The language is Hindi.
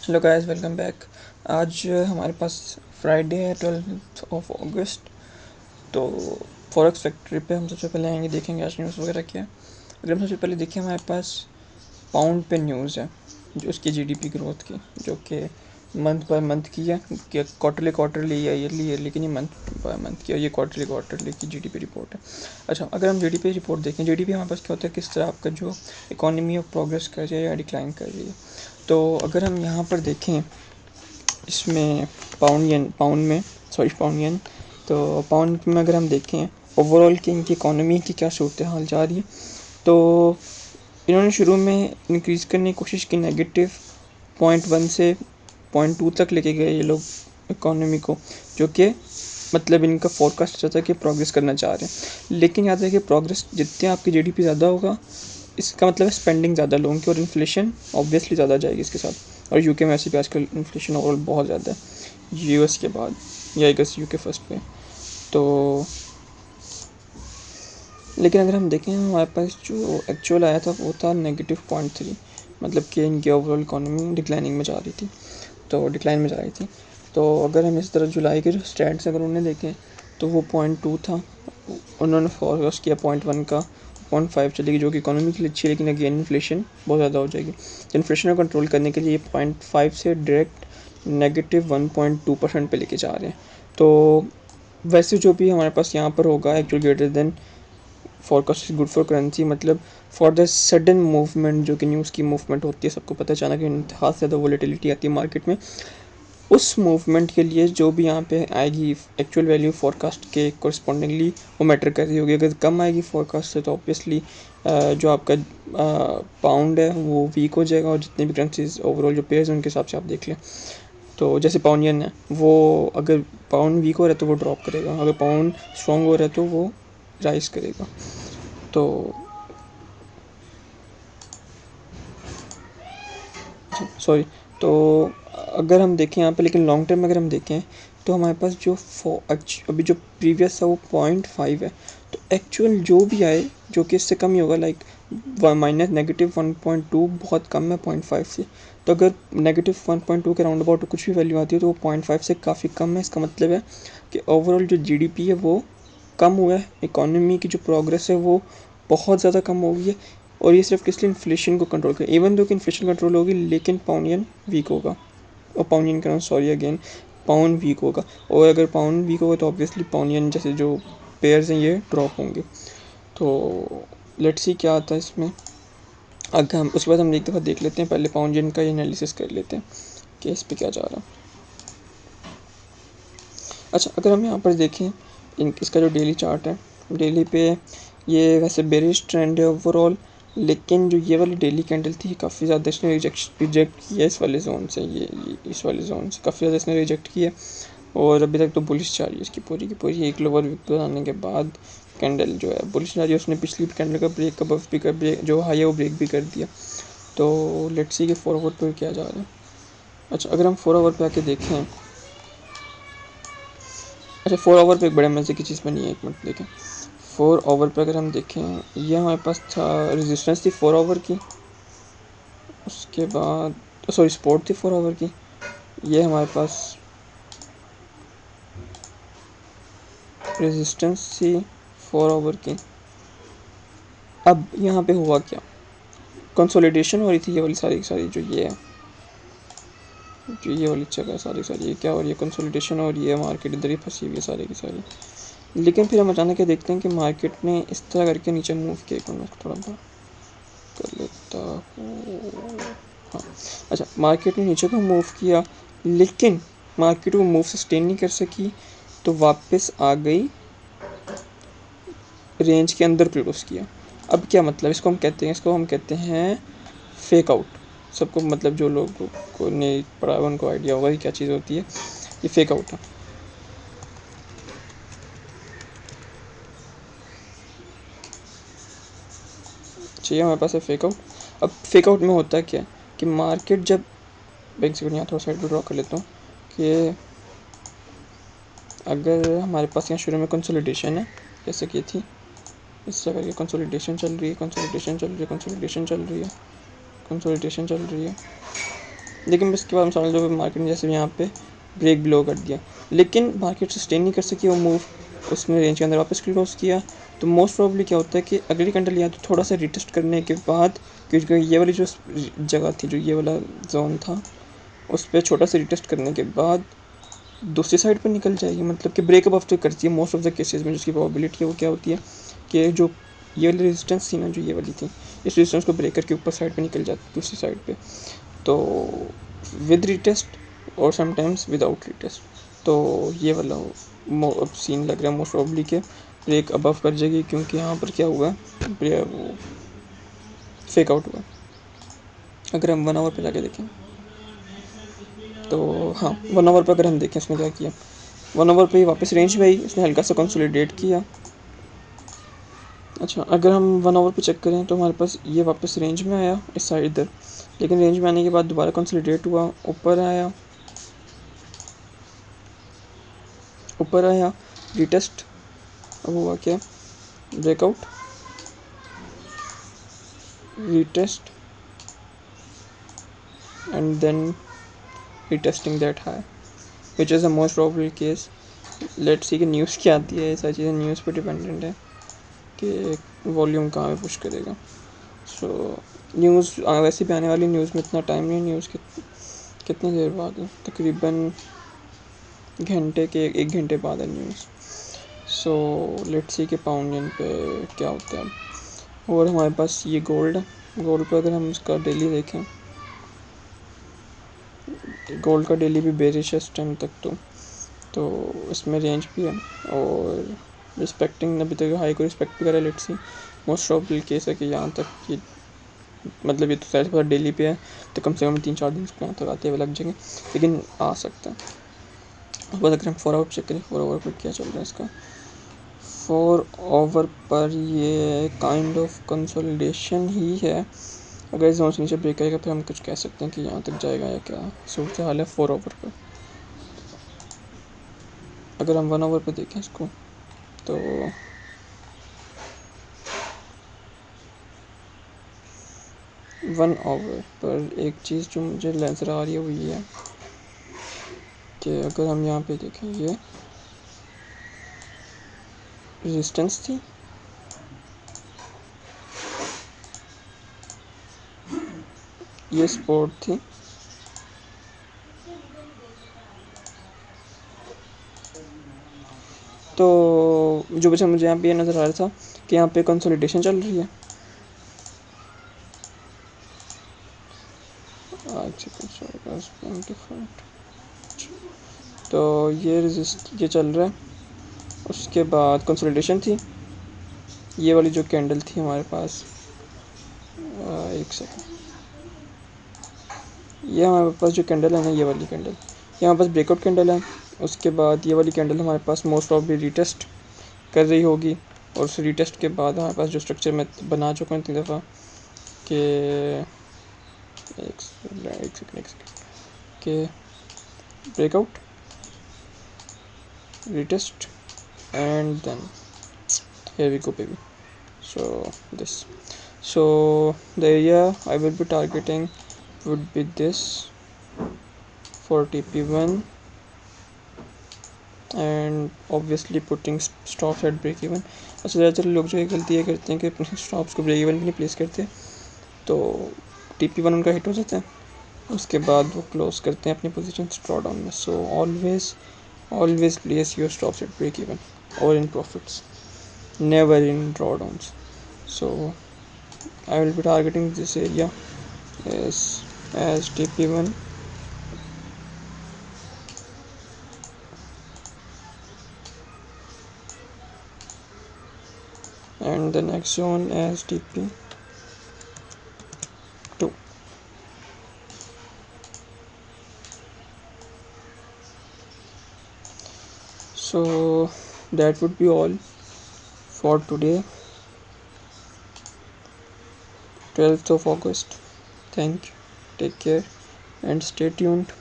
Hello guys, welcome back. आज हमारे पास फ्राइडे है 12 अगस्त। तो फॉरेक्स फैक्ट्री पे हम सबसे पहले आएंगे, देखेंगे आज न्यूज़ वगैरह क्या है। अगर हम सबसे पहले देखें, हमारे पास पाउंड पे न्यूज़ है जो उसकी जीडीपी ग्रोथ की, जो कि मंथ बाय मंथ की है, कि क्वार्टरली या ईयरली की नहीं, मंथ बाय मंथ की, और ये क्वार्टरली की जीडीपी रिपोर्ट है। अच्छा, अगर हम जीडीपी रिपोर्ट देखें, जीडीपी हमारे पास क्या होता है, किस तरह आपका जो इकोनॉमी ऑफ प्रोग्रेस कर रही है या डिक्लाइन कर रही है। तो अगर हम यहाँ पर देखें, इसमें पाउंड येन, तो पाउंड में अगर हम देखें ओवरऑल कि इनकी इकोनॉमी की क्या सूरत हाल जा रही है, तो इन्होंने शुरू में इंक्रीज़ करने की कोशिश की, -0.1 से 0.2 तक लेके गए ये लोग इकोनॉमी को, जो कि मतलब इनका फोरकास्ट अच्छा था कि प्रोग्रेस करना चाह रहे हैं। लेकिन याद है कि प्रोग्रेस जितने आपकी जीडीपी ज़्यादा होगा, इसका मतलब है स्पेंडिंग ज़्यादा लोगों की, और इन्फ्लेशन ऑब्वियसली ज़्यादा जाएगी इसके साथ। और यूके में वैसे भी आजकल इन्फ्लेशन ओवरऑल बहुत ज़्यादा है, यूएस के बाद, या आई गेस यूके फर्स्ट पे। तो लेकिन अगर हम देखें, हमारे पास जो एक्चुअल आया था वो था -0.3, मतलब कि इनकी ओवरऑल इकोनॉमी डिक्लाइनिंग में जा रही थी, तो डिक्लाइन में जा रही थी। तो अगर हम इस तरह जुलाई के जो स्टैट्स अगर उन्हें देखें, तो वो 0.2 था, उन्होंने फोरकास्ट किया 0.1 का, 0.5 चलेगी, जो कि इकोनॉमी के लिए अच्छी है, लेकिन अगेन इन्फ्लेशन बहुत ज़्यादा हो जाएगी। तो इन्फ्लेशन को कंट्रोल करने के लिए 0.5 से डायरेक्ट -1.2% पे लेके जा रहे हैं। तो वैसे जो भी हमारे पास यहाँ पर होगा, actual greater than forecast is good for currency, मतलब फॉर द सडन मूवमेंट, जो कि न्यूज़ की मूवमेंट होती है, सबको पता है, अचानक इंतहा से ज़्यादा वोलेटिलिटी आती है मार्केट में, उस मूवमेंट के लिए जो भी यहाँ पे आएगी एक्चुअल वैल्यू फोरकास्ट के कोरिस्पोंडिंगली वो मैटर कर रही होगी। अगर कम आएगी फोरकास्ट से, तो ऑब्वियसली जो आपका पाउंड है वो वीक हो जाएगा, और जितने भी करेंसीज ओवरऑल जो पेयर्स हैं उनके हिसाब से आप देख लें। तो जैसे पाउंड येन है, वो अगर पाउंड वीक हो रहा है तो वो ड्रॉप करेगा, अगर पाउंड स्ट्रॉन्ग हो रहा है तो वो राइज करेगा। तो सॉरी, तो अगर हम देखें यहाँ पे, लेकिन लॉन्ग टर्म में अगर हम देखें, तो हमारे पास जो अभी जो प्रीवियस था वो 0.5 है। तो एक्चुअल जो भी आए, जो कि इससे कम ही होगा, लाइक -1.2 बहुत कम है 0.5 से। तो अगर -1.2 के राउंड अबाउट कुछ भी वैल्यू आती है, तो वो 0.5 से काफ़ी कम है। इसका मतलब है कि ओवरऑल जो जीडीपी है वो कम हुआ है, इकोनॉमी की जो प्रोग्रेस है वो बहुत ज़्यादा कम हो गई है। और ये सिर्फ किस लिए, इन्फ्लेशन को कंट्रोल कर, इवन दो कि इन्फ्लेशन कंट्रोल होगी, लेकिन पाउंड वीक होगा, और पाउंड कह रहा हूँ, सॉरी अगेन, पाउंड वीक होगा। और अगर पाउंड वीक होगा तो ऑब्वियसली पाउंड जैसे जो पेयर्स हैं ये ड्रॉप होंगे। तो लेट्स सी क्या आता है इसमें। अगर हम उसके बाद हम एक दफ़ा देख लेते हैं, पहले पाउंड का एनालिसिस कर लेते हैं कि इस पर क्या जा रहा है। अच्छा, अगर हम यहाँ पर देखें, इसका जो डेली चार्ट है, डेली पे ये वैसे बेरिश ट्रेंड है ओवरऑल, लेकिन जो ये वाली डेली कैंडल थी, काफ़ी ज़्यादा इसने रिजेक्ट किया इस वाले जोन से, ये इस वाले जोन से काफ़ी ज़्यादा इसने रिजेक्ट किया। और अभी तक तो बुलिश जा रही है इसकी पूरी की पूरी, एक लोअर वीक बनाने के बाद कैंडल जो है बुलिश जा रही है। उसने पिछली कैंडल का ब्रेक का बफ भी कर, ब्रेक जो हाई है वो ब्रेक भी कर दिया। तो लेट्स सी कि 4 आवर पर क्या जा रहा है। अच्छा, अगर हम 4 आवर पे आके देखें, अच्छा 4 आवर पे एक बड़े मज़े की चीज़ बनी है, एक मिनट देखें। 4 आवर पे अगर हम देखें, ये हमारे पास था, रेजिस्टेंस थी 4 आवर की, उसके बाद सॉरी सपोर्ट थी 4 आवर की, ये हमारे पास रेजिस्टेंस थी 4 आवर की। अब यहाँ पे हुआ क्या, कंसोलिडेशन हो रही थी, ये वाली सारी सारी जो ये है, जो ये वाली जगह सारी सारी ये क्या हो रही है, कंसोलिडेशन हो रही है, मार्केट इधर ही फंसी हुई है सारी की सारी। लेकिन फिर हम अचानक ये देखते हैं कि मार्केट ने इस तरह करके नीचे मूव किया, एक मिनट थोड़ा बड़ा कर लेता हूँ। हाँ, अच्छा, मार्केट ने नीचे को मूव किया, लेकिन मार्केट वो मूव सस्टेन नहीं कर सकी, तो वापस आ गई, रेंज के अंदर क्लोज किया। अब क्या मतलब, इसको हम कहते हैं, इसको हम कहते हैं फेक आउट। सबको मतलब जो लोग को नहीं पढ़ा होगा उनको आइडिया होगा कि क्या चीज़ होती है, ये फेक आउट है। चाहिए हमारे पास है फेक आउट। अब फेक आउट में होता है क्या, कि मार्केट जब, बैंक से यहाँ थोड़ा साइड पर ड्रॉ कर लेता हूँ, कि अगर हमारे पास यहाँ शुरू में कंसोलिडेशन है, जैसे कि थी इस जगह की कंसोलिडेशन चल रही है, कंसोलिडेशन चल रही है, कंसोलिडेशन चल रही है, कंसोलिडेशन चल रही है, लेकिन उसके बाद समझ लो मार्केट ने जैसे यहाँ पे ब्रेक बिलो कर दिया, लेकिन मार्केट सस्टेन नहीं कर सकी वो मूव, उसने रेंज के अंदर वापस क्लोज किया। तो मोस्ट प्रॉब्ली क्या होता है कि अगली कैंडल या तो थोड़ा सा रिटेस्ट करने के बाद, क्योंकि ये वाली जो जगह थी, जो ये वाला जोन था, उस पर छोटा सा रिटेस्ट करने के बाद दूसरी साइड पर निकल जाएगी, मतलब कि ब्रेकअप ऑफ तो करती है मोस्ट ऑफ द केसेस में। जिसकी प्रोबेबिलिटी है वो क्या होती है कि जो ये वाली रेजिस्टेंस थी ना, जो ये वाली थी, इस रेजिस्टेंस को ब्रेक करके ऊपर साइड पे निकल जाती दूसरी साइड पे, तो विद रिटेस्ट और समटाइम्स विदाउट रिटेस्ट। तो ये वाला सीन लग रहा है मोस्ट प्रॉब्ली के ब्रेक अबव कर जाएगी, क्योंकि यहाँ पर क्या हुआ है, वो फेक आउट हुआ। अगर हम 1 आवर पे जाके देखें तो हाँ, 1 आवर पर अगर हम देखें इसने क्या किया, 1 आवर पे ही वापस रेंज में आई, इसने हल्का सा कंसोलिडेट किया। अच्छा, अगर हम 1 आवर पे चेक करें तो हमारे पास ये वापस रेंज में आया इस साइड इधर, लेकिन रेंज में आने के बाद दोबारा कंसोलिडेट हुआ, ऊपर आया रिटेस्ट। अब हुआ क्या, breakout, retest, and then retesting that high, which is the most probable case. Let's see कि न्यूज़ क्या आती है, सारी चीज़ें न्यूज़ पे डिपेंडेंट है कि वॉल्यूम कहाँ पे पुश करेगा। सो न्यूज़ वैसे भी आने वाली, न्यूज़ में इतना टाइम नहीं, न्यूज़ कितनी देर बाद है, तकरीबन घंटे के 1 घंटे बाद है न्यूज़। सो लेट्स सी कि पाउंड येन पे क्या होता है। और हमारे पास ये गोल्ड है, गोल्ड पे अगर हम इसका डेली देखें, गोल्ड का डेली भी बेरिश है इस टाइम तक, तो इसमें रेंज भी है और रिस्पेक्टिंग, अभी तक हाई को रिस्पेक्ट भी करा। Let's see, most of case है कि यहाँ तक कि मतलब ये तो शायद पता डेली पे है, तो कम से कम 3-4 दिन इसको यहाँ तक आते हुए लग जाएंगे, लेकिन आ सकता है। उसके बाद अगर हम 4 आवर चेक करें, 4 आवर पर क्या चल रहा है इसका, 4 आवर पर ये काइंड ऑफ कंसोलिडेशन ही है। अगर इस जोन से नीचे ब्रेक करेगा फिर हम कुछ कह सकते हैं कि यहाँ तक जाएगा या क्या सूरत हाल है 4 आवर पर। अगर हम 1 आवर पे देखें इसको तो 1 आवर पर एक चीज़ जो मुझे नज़र आ रही है वो ये है कि अगर हम यहाँ पे देखें, ये रेजिस्टेंस थी, ये सपोर्ट थी, तो जो बच्चा मुझे यहाँ पे ये नज़र आ रहा था कि यहाँ पे कंसोलिडेशन चल रही है। तो ये चल रहा है, उसके बाद कंसोलिडेशन थी, ये वाली जो कैंडल थी हमारे पास, एक सेकंड, ये हमारे पास जो कैंडल है ना, ये वाली कैंडल, ये हमारे पास ब्रेकआउट कैंडल है। उसके बाद ये वाली कैंडल हमारे पास मोस्ट ऑफली रिटेस्ट कर रही होगी, और उस रिटेस्ट के बाद हमारे पास जो स्ट्रक्चर मैं बना चुका हूँ इतनी दफ़ा कि एक सेकंड के breakout, retest, and then here we go baby. So this, so the area I will be targeting would be this for TP1, and obviously putting stops at break even. अच्छा, ज़्यादातर लोग जो ये गलती ये करते हैं कि अपने स्टॉप्स को ब्रेक इवन भी नहीं प्लेस करते, तो TP1 उनका हिट हो जाता है, उसके बाद वो क्लोज करते हैं अपनी पोजीशन ड्रॉ डाउन में। So always place your stops at break even or in profits, never in drawdowns. So I will be targeting this area as TP1, and the next zone as TP2. So that would be all for today, 12th of August. Thank you, take care, and stay tuned.